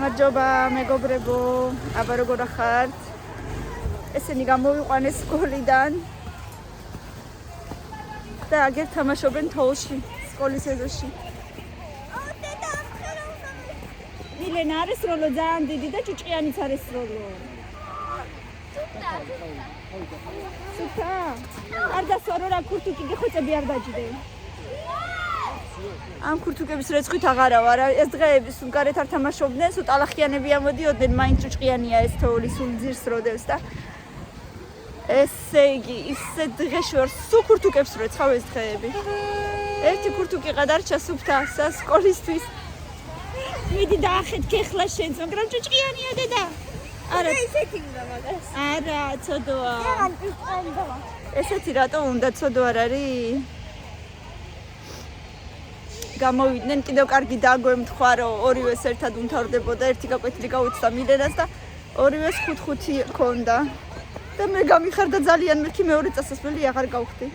გამარჯობა მეგობრებო, აბა როგორ ხართ? ესენი გამოვიყვანეს სკოლიდან და აგერ თამაშობენ თოლში, სკოლის ეზოში. მილენა არის როლო ძალიან დიდი და ჭუჭყიანიც არის როლო. სუთა. არ დასვარო რა ქურთუკი გეხოცები არ დაჯდე. ამ ქურთუკების რეცხვით აღარა ვარ. ეს დღეები სულ გარეთ არ თამაშობდნენ, სულ ტალახიანები ამოდიოდნენ, მაინც ჭუჭყიანია ეს თოვლი, სულ ძირს როდევს და ესე იგი, ისე დღეში ვარ, სულ ქურთუკებს რეცხავ ეს დღეები. ერთი ქურთუკი გადარჩა სუფთა სკოლისთვის. მიდი დაახეთ ქეხლა შენს, მაგრამ ჭუჭყიანია დედა. არა, ესეთი უნდა მაგას. არა, ცოდოა. ესეთი რატო უნდა ცოდო არ არის? გამოვიდნენ, კიდევ კარგი დაგვემთხვა, რომ ორივეს ერთად უმთავრდებოდა, ერთი გაკვეთილი გაუცდა მილენას და ორივეს 5-5 ჰქონდა. და მე გამიხარდა ძალიან მეთქი მეორე წასასვლელი აღარ გავხდი.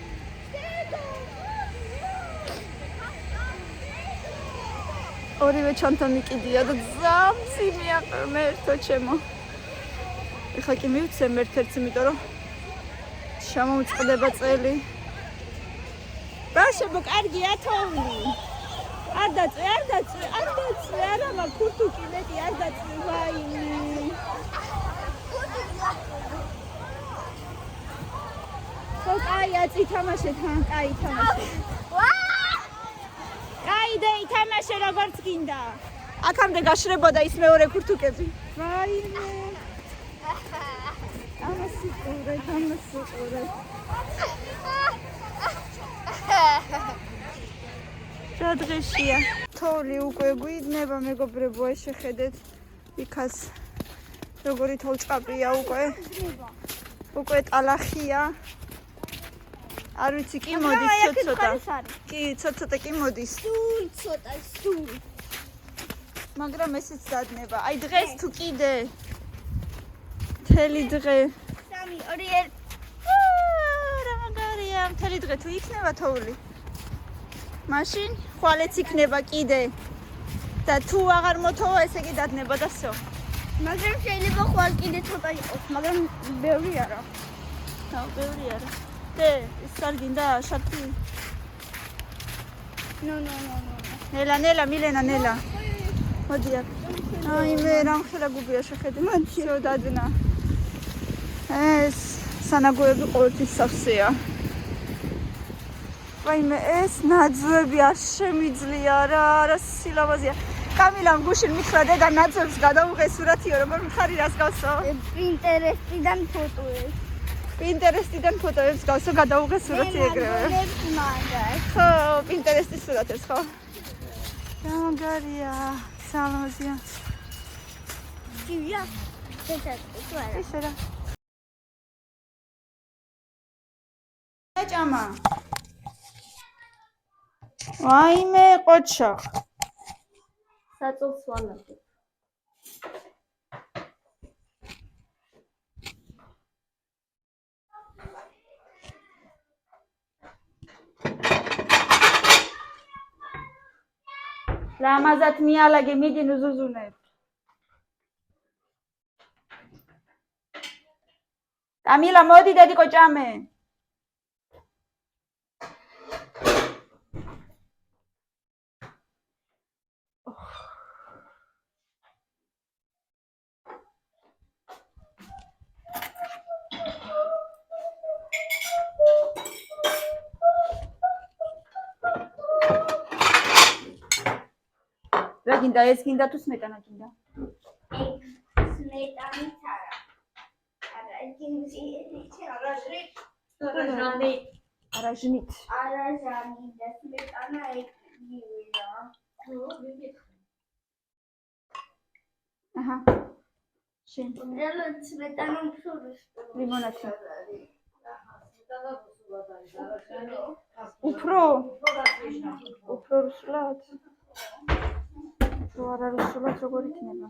ორივე ჩანთა მიკიდია და ზამციმია მერთო ჩემო. ეხლა კი მივცემ ერთ-ერთს, იმიტომ რომ შემომწყდება წელი. ბაშებო, კარგია თოვლი. არ დაწვე, არა მაგ ქურთუკი მეტი არ დაწვე, ვაიმე. ხო, კაია, წითამაშე თან, კაი თამაშე. კაი და ითამაშე როგორც გინდა. აქამდე გაშრებოდა ის მეორე ქურთუკები. ვაიმე. ამასიყურე. რა დღეშია? თოვლი უკვე გვიძნება მეგობრებო, ეს შეხედეთ. იქაც როგორი თოლჭყაპია უკვე ტალახია. არ ვიცი, კი მოდის ცოტა. კი, ცოტა კი მოდის. სულ. მაგრამ ესეც დადნება. აი დღეს თუ კიდე მთელი დღე 3 2 1 რა მაგარია, მთელი დღე თუ იქნება თოვლი. მაშინ ხვალეც იქნება კიდე. და თუ აღარ მოთოვა, ესე იგი დადნება და всё. მაგრამ შეიძლება ხვალ კიდე ცოტა იყოს, მაგრამ ბევრი არა. ბევრი არა. ის არ გინდა შარფი? ნო. ნელა, მილენა, ნელა. მოდი აქ. აი მე რამხელა გუბია შეხედე. всё დადნა. ეს სანაგოები ყოველთვის სავსეა. ვაიმე, ეს ნაძვები არ შემიძლია რა, არა სილამაზეა. კამილამ გუშინ მითხრა დედა ნაძვებს გადაუღე სურათიო, როგორ მხარი რას გავსო? პინტერესტიდან ფოტოებს გავსო, გადაუღე სურათი ეგრევე. ხო, პინტერესტის სურათებს, ხო? რა მაგარია, სალამაზია. ჯივია, ესე რა. ჭამა. ვაიმე, ყოჩა. საწოლს ვალავდი. რამაზად მიალაგე, მიდი ნუზუზუნებ. კამილა, მოდი დედიკო ჭამე. რა გინდა, ეს გინდა თუ სმეტანა გინდა? სმეტანით არა. არა, არაჟნით და სმეტანა ეგივეა. აჰა. შენ. რეალურად სმეტანა მსურს. ლიმონადი. უფრო რუსულად. არა რუსულად როგორ იქნება?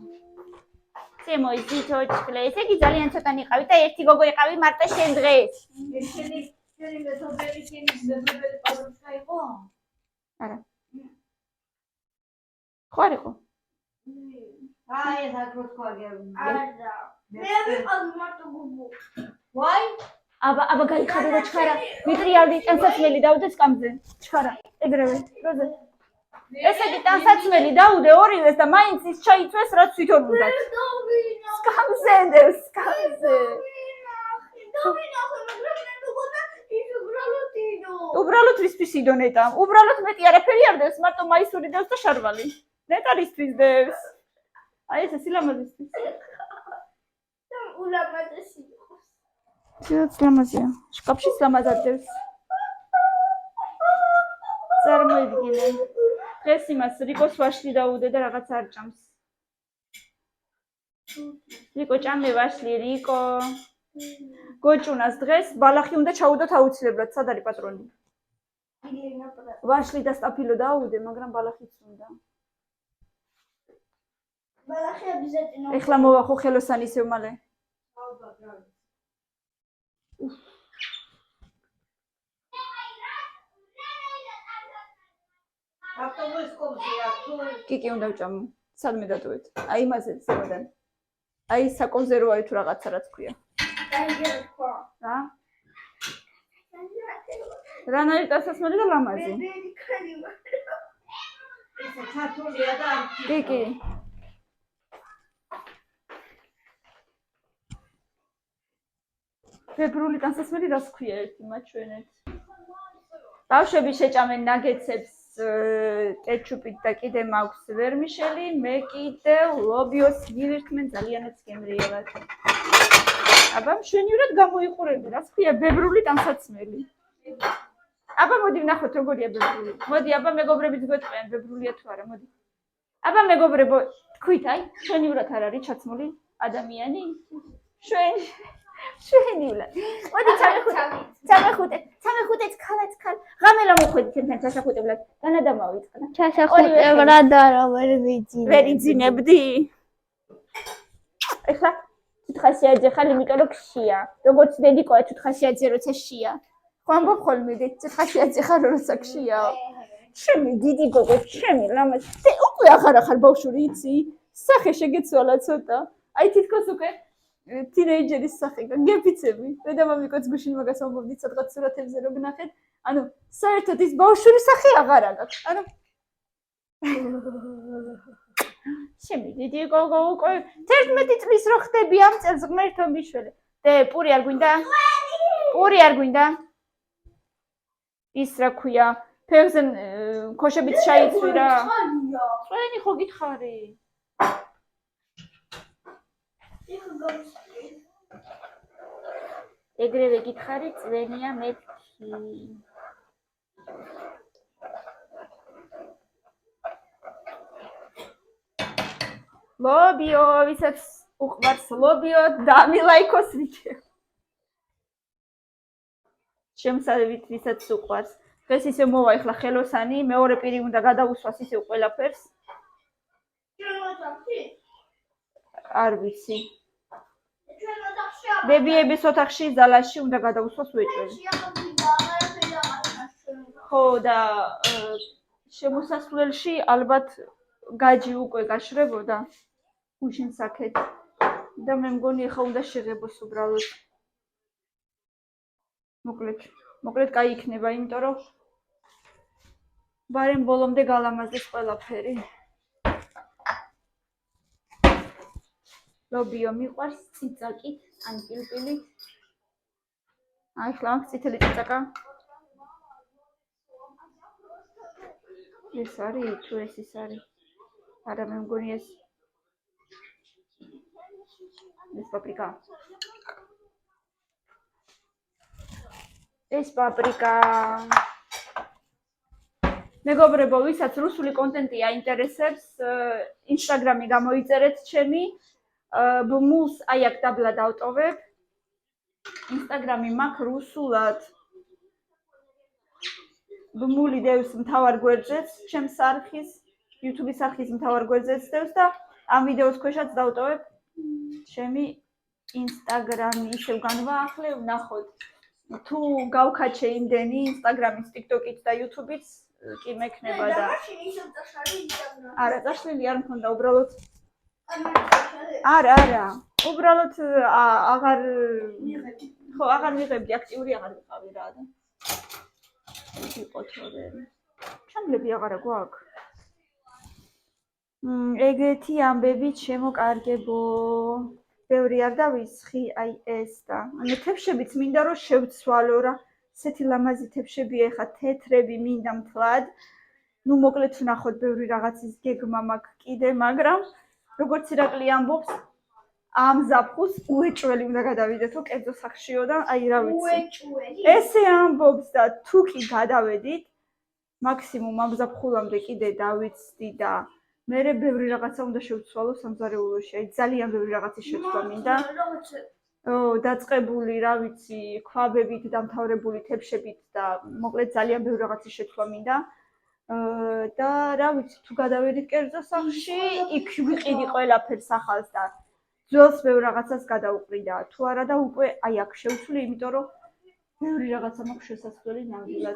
ზემო იზით ოჩკლე, ესე იგი ძალიან ცოტა იყავით და ერთი გოგო იყავი მარტო შენ დღეს. შენი მეთოდები ქიმიის მეთოდები პატროჩკა იყო? არა. ხო არ იყო? აი ეს აქ რო თქვა გერუნ. არა. მე ვიყავ მარტო გუბო. ვაი? აბა გაიხადე და ჩხარა. მიტრიალდი ტანსაცმელი დავუდე სკამზე. ჩხარა. ეგრევე. როზე. ესე იგი ტანსაცმელი დავუდე ორივეს და მაინც ის ჩაიწვეს რაც თვითონ უნდა. სკამზე ნდე სკამზე. უბრალოდ ვისთვის იდონეტა. უბრალოდ მეტი არაფერი არ დევს, მარტო მაისური დევს და შარვალი. ნეტარისთვის დევს. აი ეს სილამაზისთვის. ულამაზესი იყოს. ცოტა ლამაზია. შკაფში ლამაზად დევს. წარმოიდგინე. დღეს იმას რიკოს ვაშლი დაუდე და რაღაც არ ჭამს. რიკო ჭამე ვაშლი, რიკო. გოჭუნას დღეს ბალახი უნდა ჩაუდოთ აუცილებლად, სად არის პატრონი? ვაშლი და სტაფილო დაუდე, მაგრამ ბალახიც უნდა. ბალახი აბიზეტინო. ეხლა მოვახო ხელოსანი ისევ მალე. ავტობუს კომზია თუ კიკი უნდა ვჭამო. სადმე დატოვეთ? აი იმაზე ზემოდან. აი საკონზერვოა თუ რაღაცა რაც ქვია. დაიგე თქვა. რა? რანაირ ტანსაცმელი და ლამაზი. ბებიები ხანი ესე ჩართულია და არ კიკი. ფებრული ტანსაცმელი რას ქვია ერთი მაჩვენეთ. ბავშვები შეჭამენ ნაგეცებს კეჩუპით და კიდე მაქვს ვერმიშელი, მე კიდე ლობიოს მივირთმენ ძალიანაც გემრიელად. აბა მშვენივრად გამოიყურები, რას ქვია ბებრული ტანსაცმელი. აბა მოდი ვნახოთ როგორია ბებრული. მოდი აბა მეგობრებიც გვეტყვიან ბებრულია თუ არა, მოდი. აბა მეგობრებო, თქვით აი, მშვენივრად არ არის ჩაცმული ადამიანი? შვენივრად. მოდი წამეხუტეთ ქალაც ქალ. ღამელა მოხვედით ერთად ჩასახუტებლად. განადა მოვიწყდა. ჩასახუტებლად არა ვერ ვიძინებდი. ეხლა თუთხაში აჯახალ, იმიტომ რომ ხშია. როგორც დედიკოა თუთხაში აჯე როცა შია. ხო ამბობ ხოლმე თუთხაში აჯახალ როცა ხშია. ჩემი დიდი გოგო, ჩემი ლამაზი. უკვე ახარ ბავშვი იცი? სახე შეგეცვალა ცოტა. აი თითქოს უკვე თინეიჯერის სახე გაგეფიცები. მე და მამიკოც გუშინ მაგას ამბობდით სადღაც სურათებზე რო გნახეთ. ანუ საერთოდ ის ბავშვური სახე აღარ აქვს. ანუ ჩემი დიდი გოგო უკვე 11 წლის რო ხდები ამ წელს ღმერთო მიშველე. დე პური არ გვინდა? პური არ გვინდა? ის რა ქვია? ფეხზე ქოშებით ჩაიცვი რა. წვენი ხო გითხარი? ეგრევე გითხარი წვენია მეთქი. ლობიო, ვისაც უყვარს ლობიო, დამილაიქოს ვიდეო. შემსავით ვისაც უყვარს. დღეს ისე მოვა ეხლა ხელოსანი, მეორე პირი უნდა გადაუსვას ისევ ყველაფერს. არ ვიცი. ბებიების ოთახში ზალაში უნდა გადაუსვას ვეჭველი. ხო და შემოსასვლელში ალბათ გაჯი უკვე გაშრებოდა გუშინ საქეთ და მე მგონი ახლა უნდა შეღებოს უბრალოდ. მოკლედ კაი იქნება, იმიტომ რომ ბარემ ბოლომდე გალამაზდეს ყველაფერი. ლობიო მიყვარს ციცაკით ან პილპილით. აი ხლა აქვს წითელი ციცაკა. ეს არის თუ ეს ის არის? არა მე მგონი ეს პაპრიკა. ეს პაპრიკა. მეგობრებო, ვისაც რუსული კონტენტი აინტერესებს, ინსტაგრამი გამოიწერეთ ჩემი. ბმულს აი აქ დაბლა დავტოვებ. ინსტაგრამი მაქვს რუსულად. ბმული დევს მთავარ გვერდზეც, ჩემს არხის, YouTube-ის არხის მთავარ გვერდზეც დევს და ამ ვიდეოს ქვეშაც დავტოვებ ჩემი ინსტაგრამი. ისევ განვაახლე, ვნახოთ. თუ გავქაჩე იმდენი ინსტაგრამის, TikTok-იც და YouTube-იც კი მექნება და არა წაშლილი არ მქონდა უბრალოდ არა. უბრალოდ აღარ მიღებდი, აქტიური აღარ ვიყავი რა და. იყო თორე. ჩამლები აღარა გვაქვს. ეგეთი ამბები შემოკარგებო. ბევრი არ დავისხი, აი ეს და. ანუ თებშებიც მინდა რომ შევცვალო რა. ესეთი ლამაზი თებშებია ეხა თეთრები მინდა მთლად. ნუ მოკლედ ვნახოთ ბევრი რაღაცის გეგმა მაქვს კიდე, მაგრამ როგორც ირაკლი ამბობს, ამ ზაფხულს უეჭველი უნდა გადავიდეთო კერძო სახშიო და აი რა ვიცი. ესე ამბობს და თუ კი გადავედით, მაქსიმუმ ამ ზაფხულამდე კიდე დავიცდი და მერე ბევრი რაღაცა უნდა შევცვალო სამზარეულოში. აი ძალიან ბევრი რაღაცის შეცვლა მინდა. დაწყებული, რა ვიცი, ქვაბებით, დამთავრებული თებშებით და მოკლედ ძალიან ბევრი რაღაცის შეცვლა მინდა. და რა ვიცი, თუ გადავედით კერძო სახლში, იქ ვიყიდი ყველაფერს ახალს და ძველს ბევრ რაღაცას გადავუყრი და თუ არა და უკვე აი აქ შევცვლი, იმიტომ რომ ბევრი რაღაცა მაქვს შესაძლებელი ნამდვილად.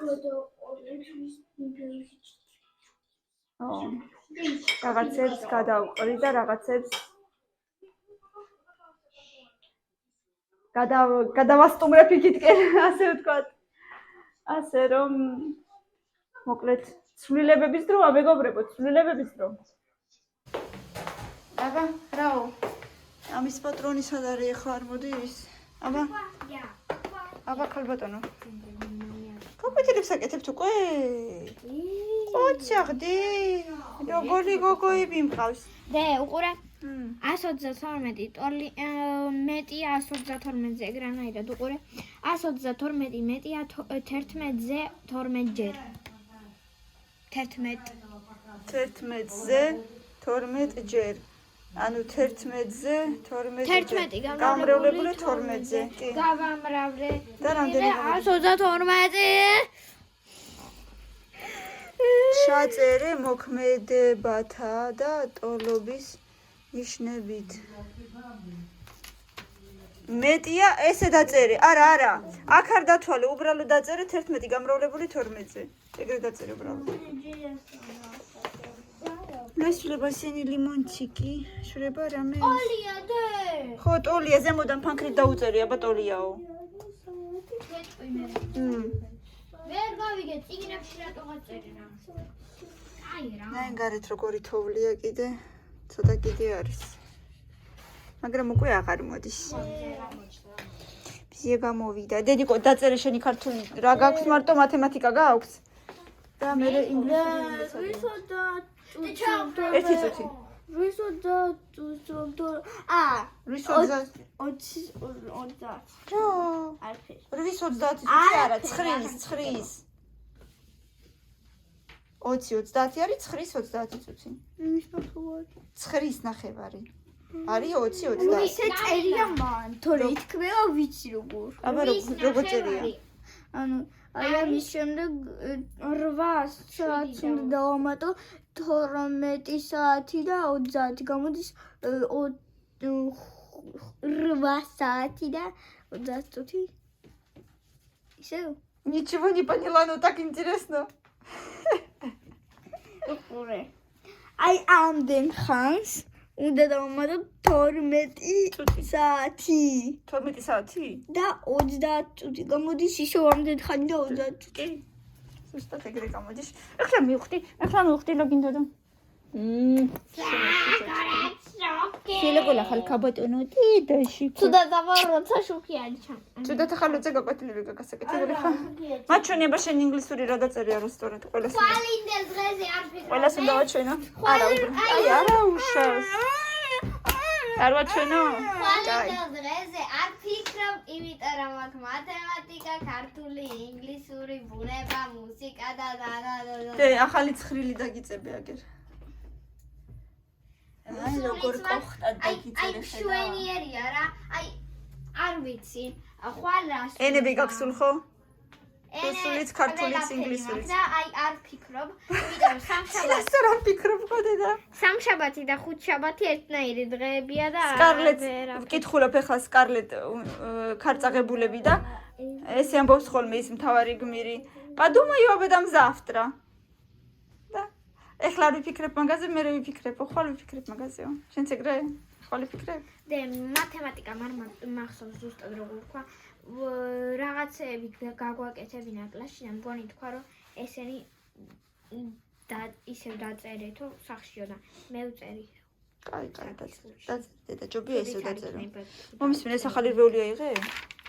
რაღაცებს გადავუყრი და რაღაცებს გადავასტუმრებ იქითკენ, ასე ვთქვათ. ასე რომ მოკლედ ცვლილებების დროა, მეგობრებო, ცვლილებების დრო. აბა, რაო? ამის პატრონი სად არის ახლა არ მოდის? აბა? აბა, ქალბატონო. კომპიუტერებს აკეთებთ უკვე? ოჩაღდი. როგორი გოგოები მყავს? დე, უყურე. 132 მეტია 132-ზე ეგრანაირად უყურე. 132 მეტია 11-ზე 12 ჯერ. 11-ზე 12 ჯერ. ანუ 11-ზე 12 11 გამრავლებული 12-ზე. კი. გავამრავლე. და რამდენი? 132. ჩაწერე მოქმედებათა და ტოლობის ნიშნებით. მეტია ესე დაწერე. არა. აქ არ დათვალე, უბრალოდ დაწერე 11 გამრავლებული 12-ზე. ეგრე დაწერე უბრალოდ. ნაშლება სენი ლიმონჩიკი, შრება რამე? ტოლია დე. ხო, ტოლია ზემოდან ფანქრით დაუწერი, აბა ტოლიაო. ვერ გავიგე, წიგნებში რატოღაც წერე რა. აი რა. აი გარეთ როგორი თოვლია კიდე. ცოტა კიდე არის. მაგრამ უკვე აღარ მოდის. ბიე გამოვიდა. დედიკო, დაწერე შენი ქართული. რა გაქვს მარტო მათემატიკა გაქვს? და მე ინგლისური. ერთი წუთი. რისოდა ჯო. 30 წუთი არა, 9. 20 არის 9-30 წუთი. 9 ნახევარი. არის 20-30. ისე წერია მან, თორე ითქმება ვიცი როგორ. აბა როგორ წერია? ანუ აი ამის შემდეგ 8 საათს უნდა დავამატო 12 საათი და 30 გამოდის 8 საათი და 30 წუთი. ისევ? Ничего не поняла, но так интересно. უყურე. აი ამდენ ხანს უნდა დავამატო 12 საათი 12 საათი? და 30 წუთი. გამოდის ისევ ამდენ ხანი და 30 წუთი. ზუსტად ეგრე გამოდის. ეხლა მივხვდი ლოგინდა და. შეიძლება ხალ ქაბატონო დიდაში. თუდა დავაროცა შუქი არის ჩამ. თუდა ხალოზე გაკვეთილები გაგასაკეთებელი ხა. მაჩვენებია შენ ინგლისური რა დაწერია რესტორანთ ყველას. ხვალინდელ დღეზე არ ფიქრობ. ყველას უნდა ვაჩვენო? არა, არა უშავს. არ ვაჩვენო? ხვალინდელ დღეზე არ ფიქრობ, იმიტომ რომ აქ მათემატიკა, ქართული, ინგლისური, ბუნება, მუსიკა და. დე, ახალი ცხრილი დაგიწები აგერ. აი როგორ ყოხტად დაგიწერე ხედა. აი შვენიერია რა. აი არ ვიცი. ხვალას. ენები გაქვს სულ ხო? რუსულიც, ქართულიც, ინგლისურიც. და აი არ ფიქრობ, იმიტომ სამშაბათი. ეს რა ფიქრობ ხოდედა? სამშაბათი და ხუთშაბათი ერთნაირი დღეებია და სკარლეტ ვკითხულობ ახლა სკარლეტ ქარწაღებულები და ესე ამბობს ხოლმე ის მთავარი გმირი. Подумаю об этом завтра. Да. ეხლა არ ვიფიქრებ მაგაზე, მე ვიფიქრებ, ხვალ ვიფიქრებ მაგაზეო. შენც ეგრე? ხვალ ვიფიქრებ? და მათემატიკა მახსოვს ზუსტად როგორ თქვა. რაღაცეები გაგვაკეთებინა კლასში და მგონი თქვა რომ ესენი და ისევ დაწერეთო სახშიო და მე ვწერი. კაი, და ჯობია ისევ დაწერო. მომისმენ ეს ახალი რვეულია იღე?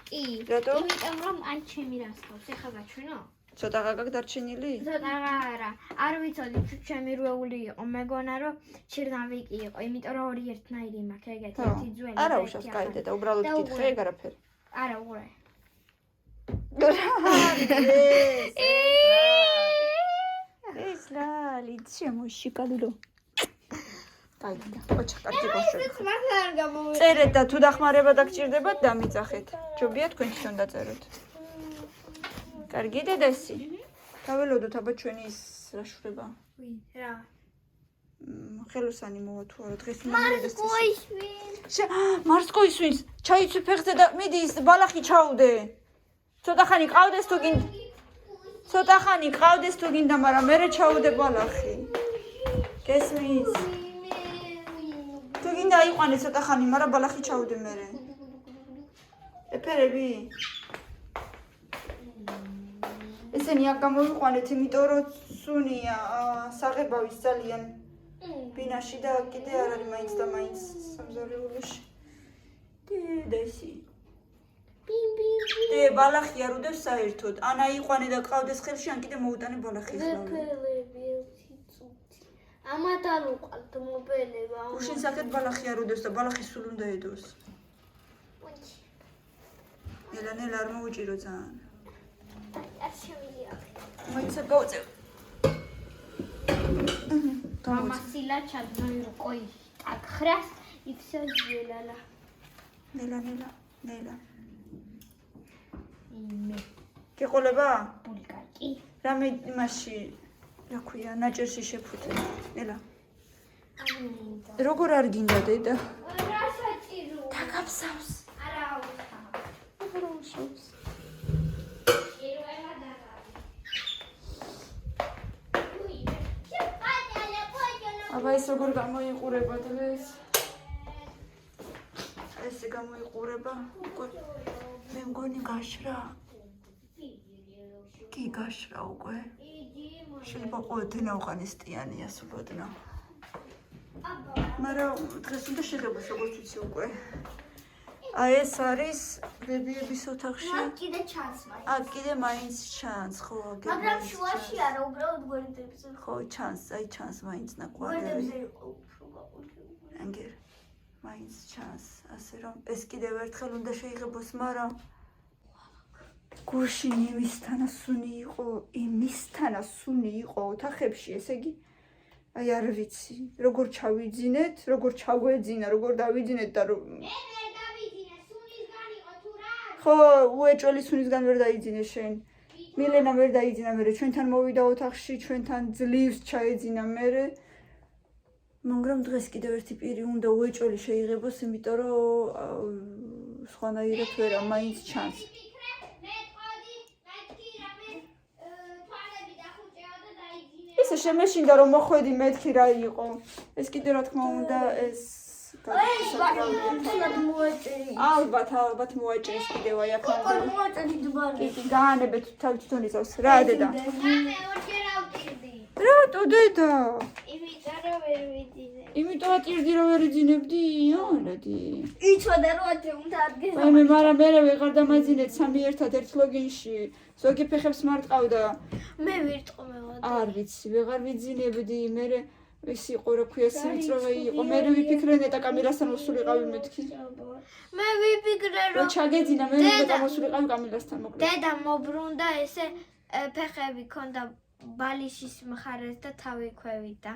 კი. რატო? იმიტომ რომ ან ჩემი რას ხავს, ეხლა გაჩვენო? ცოტა გაგ დარჩენილი? ცოტა არა. არ ვიცოდი ჩემი რვეული იყო, მეგონა რომ ჩირნავიკი იყო, იმიტომ რომ ორი ერთნაირი მაქვს, ეგეთი ერთი ძველი. არა უშავს, კაი და უბრალოდ გითხე, ეგ არაფერი. არა, უყურე. ეს ლალი, შემოშიკალილო. კაი და ოჩა კარგი გაშოქ. მართლა არ გამოვიდა. წერეთ და თუ დახმარება დაგჭირდებათ დამიწახეთ. ჯობია თქვენ თვითონ დაწეროთ. კარგი დედასი. დაველოდოთ აბა ჩვენი ის რა შურება. რა. ხელოსანი მოვა თუ არა დღეს მარსკოისვინ. მარსკოისვინს ჩაიცვი ფეხზე და მიდი ის ბალახი ჩაუდე. ცოტა ხანი ყავდეს თუ გინდა. ცოტა ხანი ყავდეს თუ გინდა, მაგრამ მერე ჩაუდე ბალახი. გესმის? თუ გინდა აიყვანე ცოტა ხანი, მაგრამ ბალახი ჩაუდე მერე. ეფერები? ესენი აქ გამოვიყვანეთ, იმიტომ რომ სუნია საღებავის ძალიან ბინაში და კიდე არ არის მაინც და მაინც სამზარეულოში. დედასი. დე ბალახი არ უდევს საერთოდ. ან აიყვანე და ყავდეს ხელში, ან კიდე მოუტანე ბალახი ხლავი. ამათ არ უყალთ მობელება. გუშინ საკეთ ბალახი არ უდევს და ბალახი სულ უნდა ედოს. ნელა არ მოუჭირო ძალიან. არ შევიდია. მოიცა გავწევ. Mamacila chadnoy ruqoy akkhras ifsajilala. ნელა. იმე გეყოლება? ბულკაკი. რამე იმაში რა ქვია, ნაჭერში შეფუთე. ნელა. ამინდა. როგორ არ გინდა დედა? რა საჭირო? დაგაფსავს. არა აუხა. როგორ უშავს? აბა ეს როგორ გამოიყურება დღეს? ესე გამოიყურება? უკვე მე მგონი გაშრა. კი გაშრა უკვე. შეიძლება ყოველდღე უღანისტიანია სულოდნა. მაგრამ დღეს უნდა შეღებოს როგორც ვიცი უკვე. აი ეს არის ბებიების ოთახში. კიდე ჩანს მაინც. კიდე მაინც ჩანს, ხო, აგერ. მაგრამ შუაში არა, უბრალოდ გვერდებზე. ხო, ჩანს მაინც ნაკვარი. გვერდებზე იყო უფრო გაყოლებული. აგერ. მაინც ჩანს, ასე რომ ეს კიდევ ერთხელ უნდა შეიღებოს, მაგრამ გუშინ იმისთანა სუნი იყო ოთახებში, ესე იგი აი არ ვიცი, როგორ ჩავიძინეთ, როგორ ჩაგვეძინა, როგორ დავიძინეთ და ხო, უეჭველი სუნისგან ვერ დაიძინე შენ. მილენა ვერ დაიძინა მერე, ჩვენთან მოვიდა ოთახში, ჩვენთან ძლივს ჩაეძინა მერე. მაგრამ დღეს კიდევ ერთი პირი უნდა უეჭველი შეიღებოს, იმიტომ რომ სხვანაირად ვერა, მაინც ჩანს. ესე შემეშინდა რომ მოხვედი მეთქი რა იყო. ეს კიდე რა თქმა უნდა ეს ალბათ მოაჭრეს კიდევ აი აქამდე. კი, გაანებეთ თვითონ იწევს. რა დედა? რატო დედა? იმიტომ ატირდი რომ ვერ იძინებდი? ოლედი. იცოდა რომ ათეუნთა ადგეს. მე მაგრამ მე ვეღარ დამაძინეთ სამი ერთად ერთ ლოგინში. ზოგი ფეხებს მარტყავდა. მე ვირტყმევად. არ ვიცი, ვეღარ ვიძინებდი. მე ეს იყო რა ქვია სიმწროვე იყო. მე ვიფიქრე ნეტა კამილასთან მოსულიყავი მეთქი. მე ვიფიქრე რომ ჩაგეძინა მე ნეტა მოსულიყავი კამილასთან მოკლედ. დედა მობრუნდა ესე ფეხები ქონდა ბალიშის მხარეს და თავი ქვევით და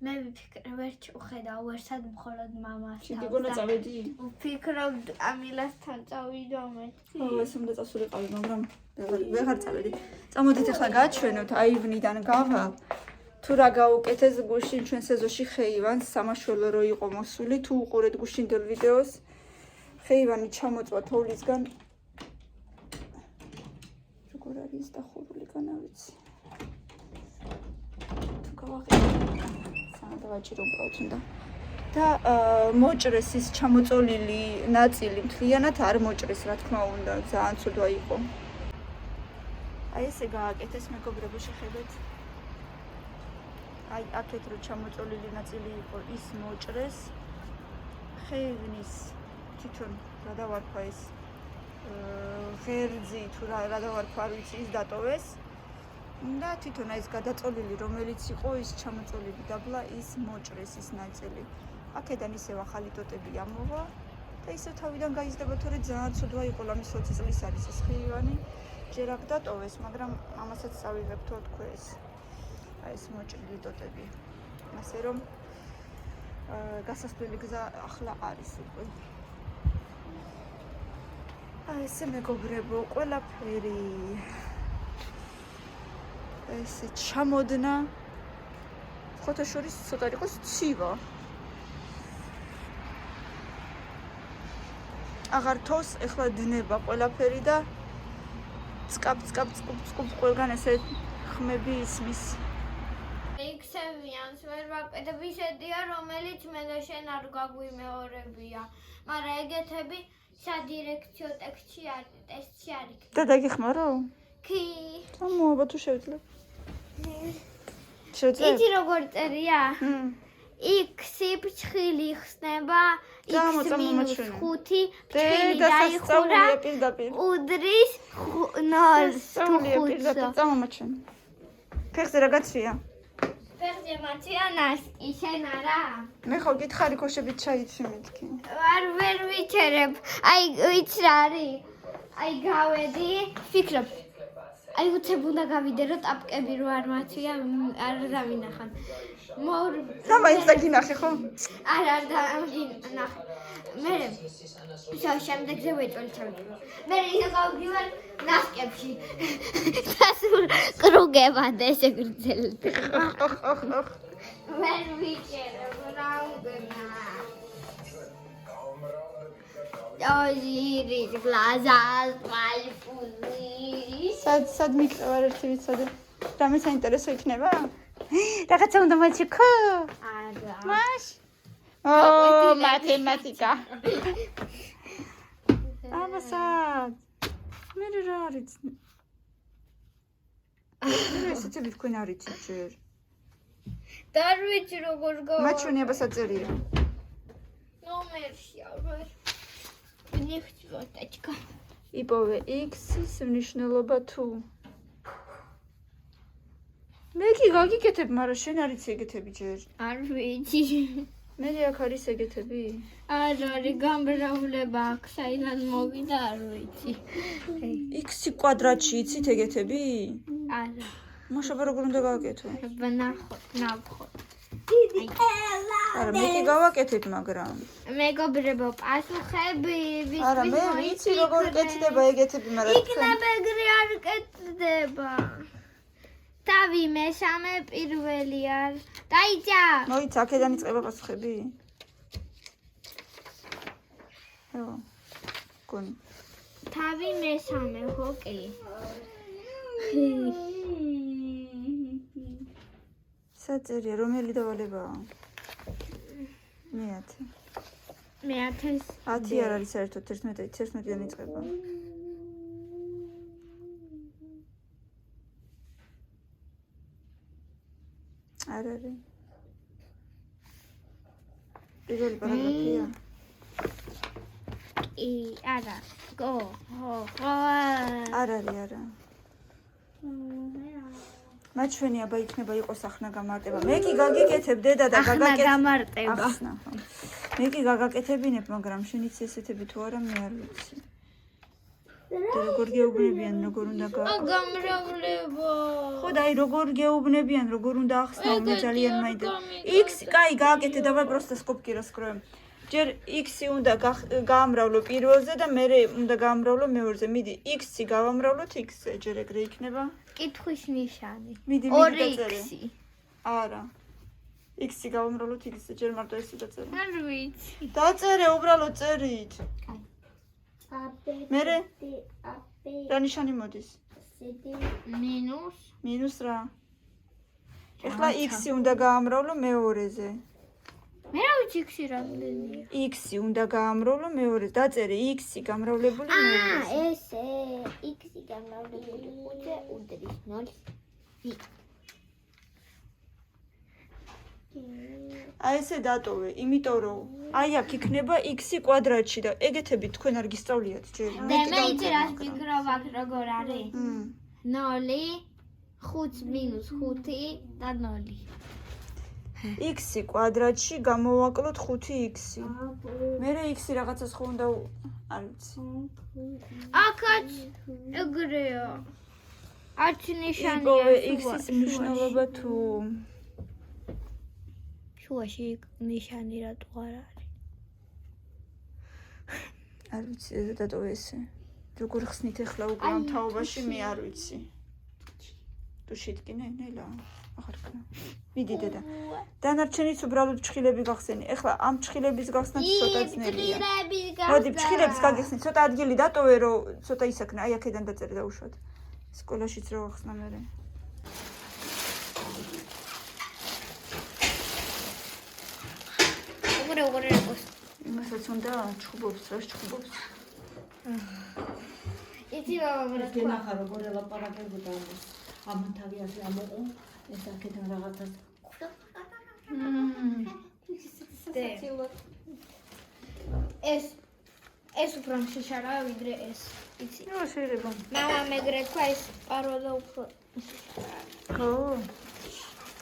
მე ვიფიქრე ვერ უხედავ ვერსად მხოლოდ მამას. შეგეგონა წავედი? ვფიქრობ კამილასთან წავიდო მეთქი. ხო, ეს უნდა წასულიყავი, მაგრამ ვეღარ წავედი. წამოდით ახლა გაჩვენოთ აივნიდან გავალ. თუ რა გაუკეთეს გუშინ ჩვენ სეზონში ხეივანს სამაშველო რო იყო მოსული, თუ უყურეთ გუშინდელ ვიდეოს. ხეივანი ჩამოწვა თოვლისგან. როგორ არის დახურული განავიცი. თუ დავაჭირო უბრალოდ უნდა. და მოჭრეს ის ჩამოწოლილი ნაწილი მთლიანად არ მოჭრეს, რა თქმა უნდა, ძალიან ცუდვა იყო. აი ესე გააკეთეს მეგობრებო შეხედეთ. აი აქეთ რო ჩამოწოლილი ნაწილი იყო, ის მოჭრეს. ხევნის თვითონ რა დავარქვა ეს ღერძი თუ რა დავარქვა არ ვიცი ის დატოვეს. და თვითონ აი ეს გადაწოლილი რომელიც იყო ის ჩამოწოლილი დაბლა ის მოჭრეს ის ნაწილი. აქედან ისევ ახალი ტოტები ამოვა და ისევ თავიდან გაიზრდება თორე ძალიან ცუდვა იყო ლამის 20 წლის არის ეს ხივანი. ჯერ აქ დატოვეს, მაგრამ ამასაც წავიღებ თუ თქვა ეს. აი ეს მოჭრილი ტოტები. ასე რომ გასასვლელი გზა ახლა არის უკვე. აი ესე მეგობრებო, ყველაფერი ესე ჩამოდნა. ფოტოშორის ცოტა იყოს ცივა. აღარ თოს ეხლა დნება ყველაფერი და წკაპ ყველგან ესე ხმები ისმის. იქცევიანს ვერ ვაკეთებ ისედია რომელიც მე და შენ არ გაგვიმეორებია, მაგრამ ეგეთები სადირექციო ტექსტში არ იქნება. და დაგიხმარო? კი. ამოაბა თუ შევძლებ. შევძლებ? იცი როგორ წერია? x ფჩხილი ხსნება x-5 ფჩხილი დაიხურა უდრის 0-ს წამომაჩვენ. ფეხზე რა გაცვია? ფეხზე მაცვია ნასკი, შენ არა? მე ხო გითხარი ქოშებით ჩაიცვი მეთქი. ვერ ვიჩერებ. აი ვიცი რა არის? აი გავედი, ფიქრობ. აი უცებ უნდა გავიდე რომ ტაპკები რო არ მაცვია, არ დავინახან. სამა ის დაგინახე ხო? არა დავინახე. მე შემდეგზე ვეჭოლი ჩავიჭრო. მე ისე გავდივარ ნასკებში. დასურ კრუგებად ესე გრძელდი. ვერ ვიჭერებ რა უნდა. ოჟირის გლაზას პალიფუზის. სად მიყევარ ერთი ვიცოდე. რამე საინტერესო იქნება? რაღაცა უნდა მოჩქო? არა. მაშ? მათემატიკა. აბასად. მე რა არის? მე ესეთი თქვენ არიცით ჯერ. და არ ვიცი როგორ გავა. მაჩვენი აბასად წერია. ნომერში აღარ. ნიხჩვა ტაჩკა. იპოვე x-ის მნიშვნელობა თუ. მე კი გაგიკეთებ, მაგრამ შენ არიც ეგეთები ჯერ. არ ვიცი. მე აქ არის ეგეთები? არ არის გამრავლება აქ საიდან მოვიდა არ ვიცი. x-ი კვადრატში იცით ეგეთები? არა. მოშობა როგორ უნდა გავაკეთო? ნახოთ. არა, მე კი გავაკეთებ, მაგრამ მეგობრებო, პასუხები არა, მე ვიცი როგორ კეთდება ეგეთები, მაგრამ იქნებ ეგრე არ კეთდება. თავი მესამე პირველი არ. დაიჭა. მოიცა, აქედან იწყება პასუხები? ო. გონი. თავი მესამე, ხო კი. საწერია, რომელი დავალებაა? მე-10. მე-10. 10 არ არის საერთოდ 11-დან იწყება. არ არის. პირველი პარაგრაფია. არა. გო. არ არის, არა. მაჩვენი აბა იქნება იყოს ახნა გამარტება. მე კი გაგიკეთებ დედა და გაგაკეთებ. ახნა გამარტება. ახსნა. მე კი გაგაკეთებინებ, მაგრამ შენიც ესეთები თუ არა მე არ ვიცი. და როგორ გეუბნებიან, როგორ უნდა გამრავლება. ხო და აი როგორ გეუბნებიან, როგორ უნდა ახსნაო, მე ძალიან მაინდა. x, კაი, გააკეთე, давай просто скобки раскроем. ჯერ x-ი უნდა გაამრავლო პირველზე და მე უნდა გაამრავლო მეორზე. მიდი, x-ი გავამრავლოთ x-ზე, ჯერ ეგრე იქნება. კითხვის ნიშანი. მიდი, 2x. არა. x-ი გავამრავლოთ x-ზე, ჯერ მარტო ესე დაწერე. არ ვიცი. დაწერე, უბრალოდ წერით. მერე? რა ნიშანი მოდის? მინუს. მინუს რა? ეხლა x-ი უნდა გაამრავლო მეორეზე. მე რა ვიცი x-ი რამდენია? x-ი უნდა გაამრავლო მეორეზე. დაწერე x-ი გამრავლებული მეორეზე. ესე x-ი გამრავლებული 5-ზე უდრის 0-ს. აი ესე დატოვე, იმიტომ რომ აი აქ იქნება x-ი კვადრატში და ეგეთები თქვენ არ გისწავლიათ ჯერ. და მე იცი რას ვფიქრობ აქ როგორ არის? 0 5 - 5 და 0. x-ი კვადრატში გამოვაკლოთ 5x-ი. მერე x-ი რაღაცას ხო უნდა არ ვიცი. აქაც ეგრეა. არც ნიშანია. იპოვე x-ის მნიშვნელობა თუ შუაში ნიშანი რატო არ არის? არ ვიცი, ეს დატოვე ესე. როგორ ხსნით ახლა უკვე ამ თაობაში მე არ ვიცი. თუ შეტკინე, ნელა. აღარ ქნა. მიდი დედა. დანარჩენიც უბრალოდ ჩხილები გახსენი. ეხლა ამ ჩხილების გახსნა ცოტა ძნელია. მოდი ჩხილებს გაგიხსნი, ცოტა ადგილი დატოვე, რომ ცოტა ისაქნა. აი აქედან დაწერე დაუშვათ. სკოლაშიც რა გახსნა მერე. როგორ იმასაც უნდა ჩხუბობს, რას ჩხუბობს. იცი ბაბა რა გენახა როგორ ელაპარაკებოდა ამან თავი ასე ამოყო ეს აქედან რაღაცას ეს უფრო მშიშარაა ვიდრე ეს. იცი? რა შეიძლება? მამა მეგრე თქვა ეს პაროდა უფრო ხო.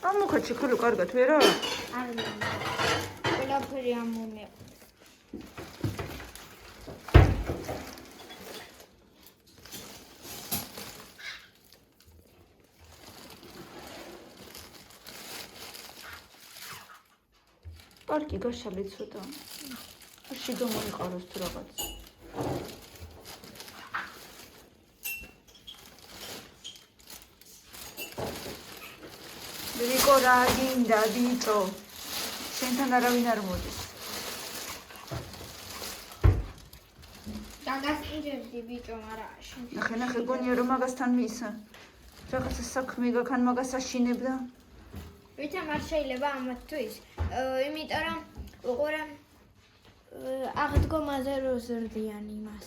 ამოხაჩი ხოლო კარგად ვერა? არ მინდა. ყველაფერი ამომია. პარკი გაშალე ცოტა. შიგა მოიყაროს თუ რაღაც. რიკო რა გინდა ბიჭო? შენთან არავინ არ მოდის. დაგასინჯებდი ბიჭო, მაგრამ შენ ნახე გონია რომ მაგასთან მისა. რაღაცა საქმე გაქან მაგას აშინებდა. ვითომ არ შეიძლება ამათთვის. იმიტომ რომ უყურე აღდგომაზე რო ზრდიან იმას.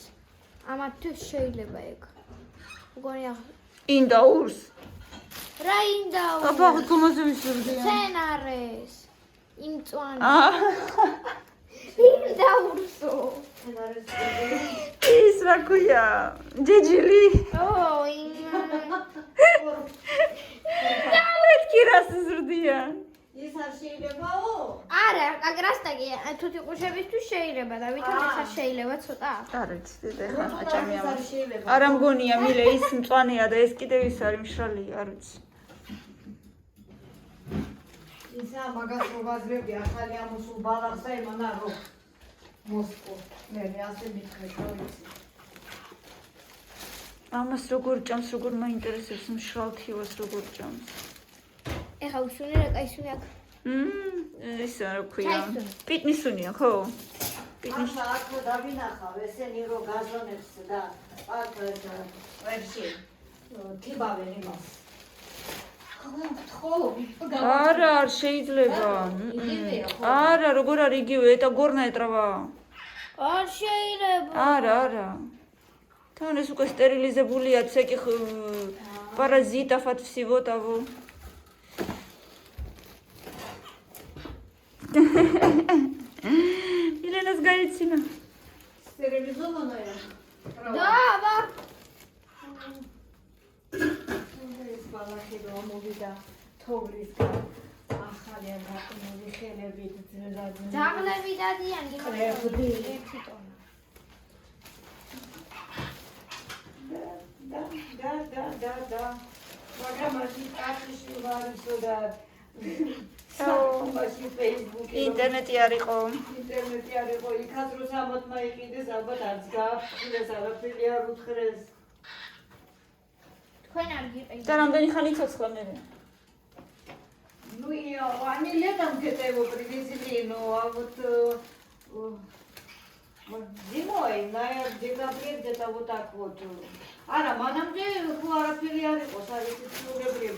ამათთვის შეიძლება ეგ. უგონია ინდაურს. რა ინდაურს? აბა აღდგომაზე ვისურდიან. სცენარეს. იმწვანე. ინდაურსო. ის რა ქვია? ჯეჯილი. მეთქი რას ზრდიან? ის არ შეიძლებაო? არა, აგრასტაგია. თუთი ყუშებისთვის შეიძლება და ვითომ ეს არ შეიძლება ცოტა? არ ვიცი, დედა ხა აჭამი ამას. არა მგონია, მილე ის მწვანეა და ეს კიდევ ის არის მშრალია, არ ვიცი. ისა მაგას მოგაზრები ახალი ამოსულ ბალახს და იმანა რო მოსკო. მე ასე მithქე რომ იცი. ამას როგორ ჭამს, როგორ მაინტერესებს მშრალ თივას როგორ ჭამს. ეხა უსუნე რა კაისუნე აქ. ეს რა ქვია? პიტნისუნია, ხო? ახლა აქ დავინახავ ესენი რო გაზონებს და აქ ვერში თიბავენ იმას. ხო, არა, არ შეიძლება. არა, როგორ არის იგივე, eta горна ეტრავა. არ შეიძლება. არა. თან ეს უკვე стерилизებულია, всяких паразитов от всего того. Еленას гаиціна. стерилизованная. Да. ეს ბალახი რომ მოვიდა თოვლისგან ახალი რატომი ხელებით ძრაძ. დაღლები დადიან ხრებდი. 1 ტონა. და. მაგრამ ასი ტახში ვარისო და მაშინ Facebook-ი ინტერნეტი არ იყო. ინტერნეტი არ იყო, იქაც რო სამოთმა იყიდეს, ალბათ არც გააფრთხილეს, არაფერი არ უთხრეს. თქვენ არ გიყიდეთ. და რამდენი ხანი ცოცხლა მე? Ну и они летом где-то его привезли, но а вот зимой, наверное, в декабре где-то вот так вот. Ара, манамде ху арაფერი არ იყო, სადაც ცნობები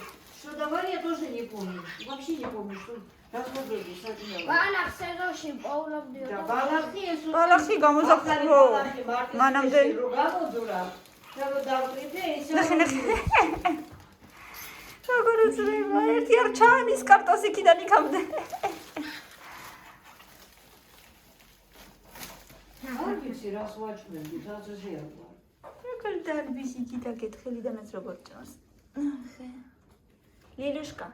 Что давали, я тоже не помню. Вообще не помню, что разложили с одним. ბალახ სეზონში პოულობდიო Да, балахи, ბალახი გამოზაფხულო. მანამდე. გამოდურა. და დავყიდე ისე. როგორ უძლება ერთი არ ჩაანის კარტოს იქიდან იქამდე. არ ვიცი რას ვაჭმევდი, თალზე შეარვა. როგორ დარბის იქიდან კეთილიდანაც როგორ ჭამს. ნახე. ლილუშკა.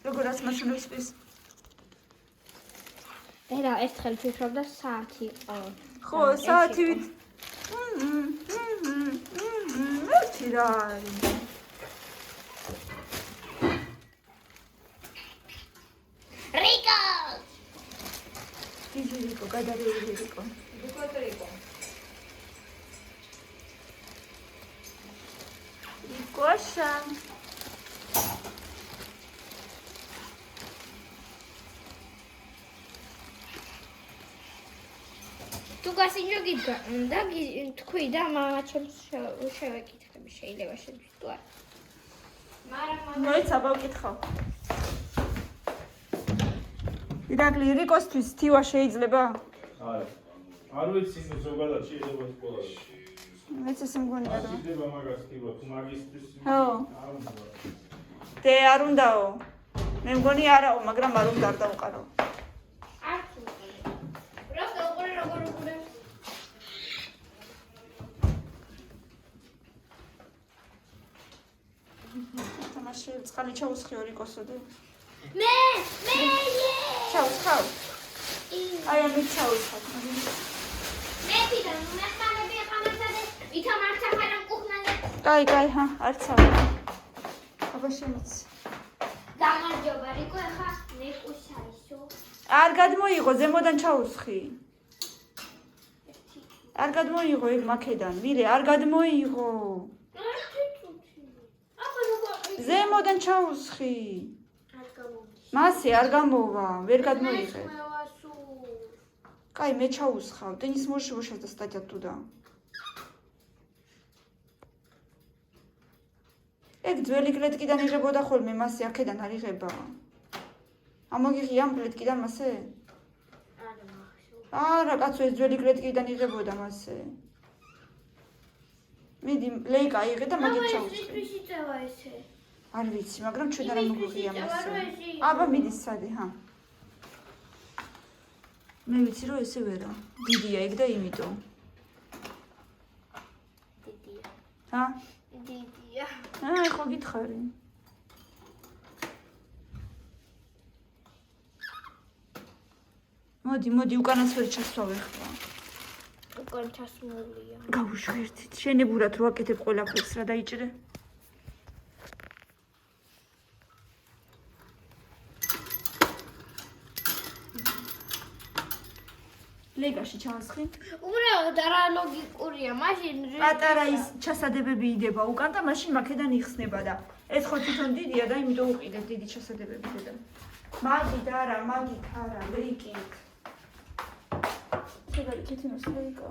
როგორ ასმაშუნებს ის? ერა ერთხელ ვფიქრობდა საათი იყო. ხო, საათივით. ერთი რა არის. რიკო! დიდი რიკო, გადარეული რიკო. Рикотрiko. რიკოშა. თუ გასინჯო გიდგა და თქვი და მამაჩემ შევეკითხები შეიძლება შეგვიძლია თუ არა. მაგრამ მოიცა გავკითხავ. ირაკლი რიკოსთვის თივა შეიძლება? არა. არ ვიცი ზოგადად შეიძლება სკოლაში. მეც ესე მგონია რომ. შეიძლება მაგას თივა თუ მაგისტრის. ხო. არ უნდა. დე არ უნდაო. მე მგონი არაო, მაგრამ არ უნდა არ დავყარო. არც უკვე. просто როგორ თამაში წყალი ჩაუსხიო რიკოსოდე. მე ჩაუსხავ. აი ამით ჩაუსხავ. მე თვითონ მე ხალები ხამასადე ვითომ არც ახლა მკუხნანი კაი, ჰა, არცა. აბა შემიც. გამარჯობა რიკო ახლა ნეკუსაისო არ გადმოიღო ზემოდან ჩაუსხი. არ გადმოიღო ეგ მაქედან. მირე არ გადმოიღო. ზემოდან ჩაუსხი. მასე არ გამოვა, ვერ გადმოიღე. კაი, მე ჩაუსხავ. Ты не сможешь его сейчас достать оттуда. ეგ ძველი კლეტკიდან იღებოდა ხოლმე, მასე აქედან არ იღება. ამოგიღი ამ კლეტკიდან მასე? არა, კაცო, ეს ძველი კლეტკიდან იღებოდა მასე. მიდი, ლეიკა იღე და მაგით ჩაუსხი. არ ვიცი, მაგრამ ჩვენ არ მოგვიღია მასე. აბა მიდის სადე, ჰა. მე ვიცი რომ ესე ვერა. დიდია ეგ და იმიტომ. დიდია ჰა? დიდია აი, ხო გითხარი. მოდი, უკანასვერ ჩასვავ ახლა. უკან ჩასმულია გავუშვერთით. შენებურად რო აკეთებ ყველაფერს რა დაიჭრე? ლეგაში ჩავასხი. უბრალოდ არა ლოგიკურია მაშინ პატარა ის ჩასადებები იდება უკან და მაშინ მაქედან იხსნება და ეს ხო თვითონ დიდია და იმიტომ უყიდეთ დიდი ჩასადებები დედა. მაგით არა, ლეიკით. შეგარი კეთინოს ლეიკა.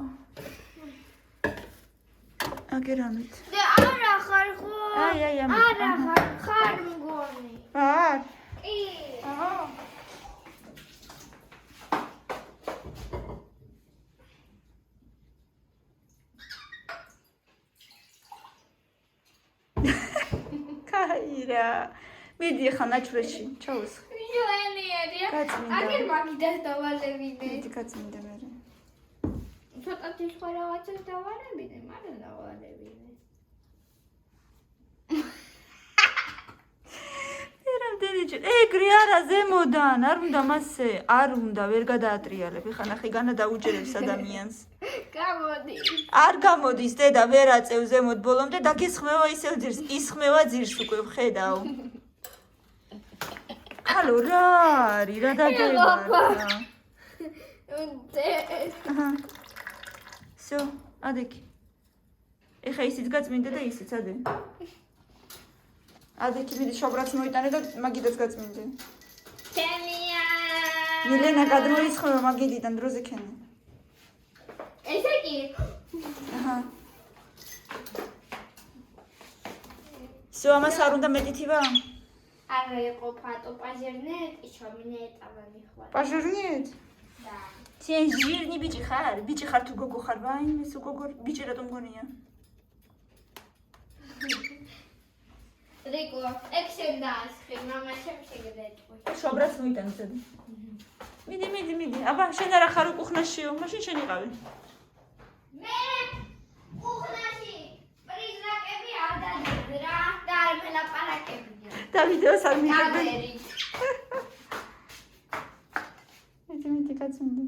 აგერამით. და არა ხარ ხო აი, არა ხარ მგონი არ. კი აჰა. კაირა. მიდი ხა ნაჭრეში, ჩაუსხი. მშვენიერია გაწმინდა. აგერ მაგიდას დავალებინე მიდი გაწმინდა მე. ცოტათი სხვა რაღაცას დავალებინე მაგრამ დავალებინე რამდენი ჯერ ეგრე არა ზემოდან არ უნდა მასე არ უნდა ვერ გადაატრიალებ ხა ნახე განა დაუჯერებს ადამიანს გამოდი არ გამოდის დედა ვერ აწევ ზემოთ ბოლომდე და გესხმევა ისევ ძირს ისხმევა ძირს უკვე ხედავ კალო რა არის რა დაგება აჰა всё ადექი ეხა ისიც გაწმინდა და ისიც ადე ადექი მიდი შობრაც მოიტანე და მაგიდაც გაწმინდე თემია მილენა გადმოიცხო მაგიდიდან დროზე ქენი. ესე კი. აჰა. სო ამას არ უნდა მეტითივა? არა იყო ფატო პაჟერნეტ, იშომინე ეტავანი ხვალ. პაჟერნიეთ? და. Sen ჟირნი ბიჭი ხარ? ბიჭი ხარ თუ გოგო ხარ? ვაიმე, სულ გოგო ბიჭი რატომ გონია? რიკო, ექსენ დაასხი, მამა შემშეგდეთყვი. შობრას მოიტანზე. მიდი. აბა, შენ არა ხარ უკუხნაშიო, მაშინ შენ იყავი. მე უხნაში პრიზრაკები არ დაძებდი რა, და არ მელაპარაკებია. და ვიდეოს არ მიიღებდი. გამერი. მიდი კაცმდი.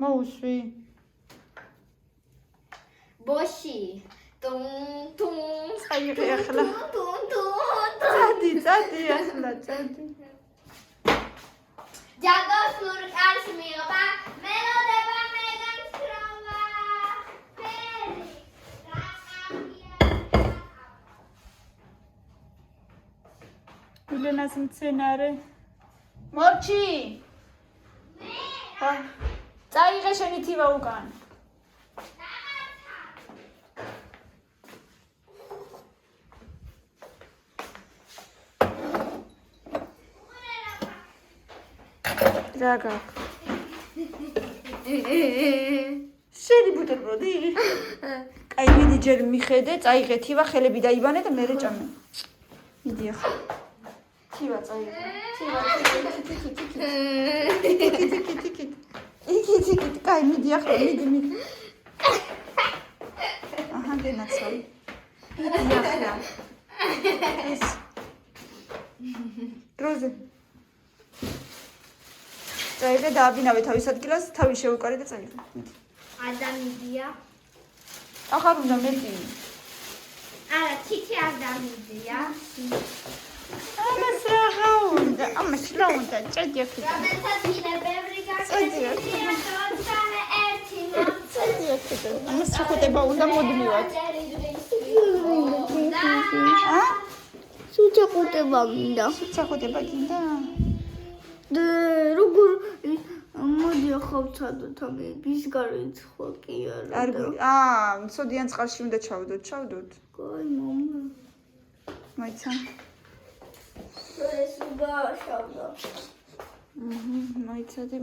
მოუსვი. ბოში. ტუნ ტუნ. აიღე ახლა. ტუნ ტუნ. წადი ახლა წადი. ჯადოს ლურკარს მიიღება, მელოდება მეგანსროვა. ფერი. მილენას მცენარე. მორჩი. მე. წაიღე შენი თივა უკან. რა გაქვს? შენი ბუტერბროდი? კაი, მიდი ჯერ მიხედე, წაიღე თივა, ხელები დაიბანე და მერე ჭამე. მიდი ახლა. თივა წაიღე. თივა. იქით, კაი, მიდი ახლა, მიდი. აჰა, გენაცვალე. მიდი ახლა. ეს. დროზე. წაიღე და აბინავე თავის ადგილას, თავი შეუყარე და წაიღე. ადამიდია. ახარ უნდა მეტი. არა, თითი არ დამიდია. ამას რა უნდა? ამას რა უნდა? წადი აქედან. რომელსაც კიდე ბევრი წადი გაკეთებულია, თორსამე ერთი წადი აქედან. ამას შეხუტება უნდა მოდმივად. ა? სუჩაყუტება მინდა. შეხუტება გინდა? და როგორ მოდი ახავ ცადოთ ამე ის გარიცხვა კი არა. არ სოდიან წყალში უნდა ჩავდოთ. კაი მამა. მოიცა. ეს უბაშავდა. მოიცადე.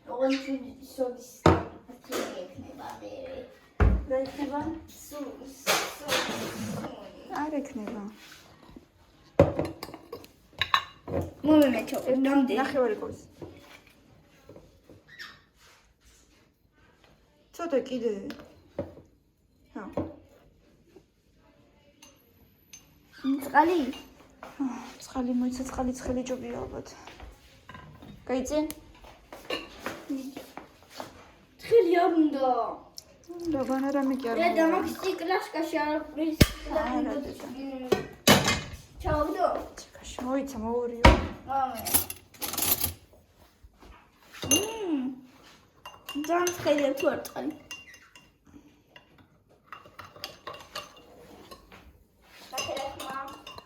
ოღონდ შოდის ეკნება მე. რა იქნება? სუ. არ ექნება. მომემეჩო, ნამდვილ. ნახევარი კოს. ცოტა კიდე. ჰა. წყალი? წყალი მოიცა, წყალი ცხელი ჯობია ალბათ. გაიწე? ცხელი არ უნდა. დაბანა რამე კი არ. მე დამაქ სტიკლაშკაში არ პრის. ჩავდო. მოიცა მოვურიო. ამე. ძალიან ცხელია თუ არ წყალი.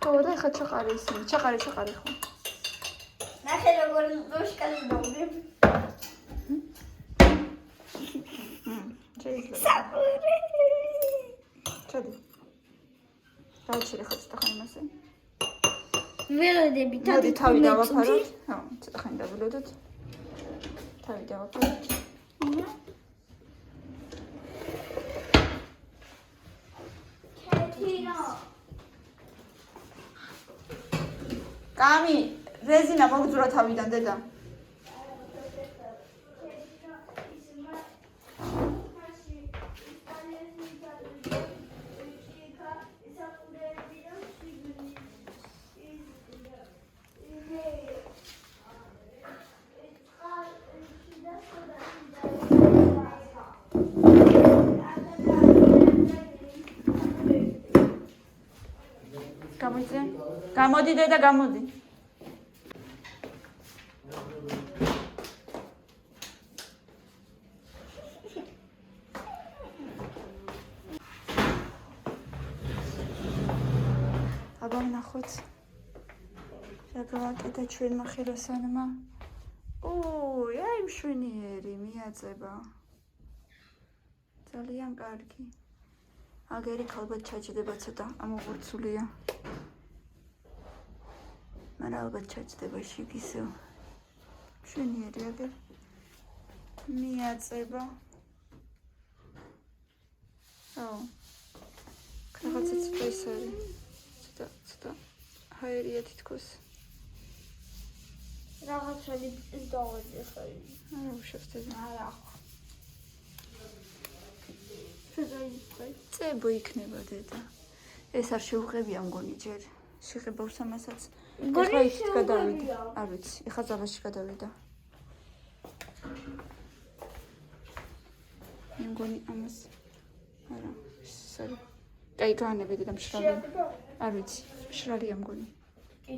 ხო და ხა ჩაყარე ისინი. ჩაყარე ხო. ნახე როგორ დოშკას დავდებ. შეიძლება. ჩადი. დავჩერე ხო ცოტა ხანი მასე. ველოდები მოდი თავი დავაფაროთ. ხო, ცოტა ხანი დავილოდოთ. თავი დავაფაროთ. კამი, რეზინა მოგძურა თავიდან დედა. გამოიწე? გამოდი დედა, გამოდი. აბა ნახოთ. რა გავაკეთა ჩვენმა ხეროსანმა. ოი, აი მშვენიერი მიაწება. ძალიან კარგი. აგერი ალბათ ჩაჭდება ცოტა, ამოვურცულია. მაგრამ ალბათ ჩაჭდება შიგ ისევ. მშვენიერი აგერი. მიაწება. აუ. რაღაცა სპეციალი. ცოტა ჰაერია თითქოს. რაღაცები დავაძე ხარი. არა, უშევსდები. არა. წებო იქნება დედა. ეს არ შეუღებია მგონი ჯერ. შეღებავს ამასაც. ეხლა იქ გადავიდა. არ ვიცი, ეხლა ზალაში გადავიდა. მე მგონი ამას. არა, სარი. კაი, გაანებე დედა მშრალი. არ ვიცი, მშრალია მგონი. კი.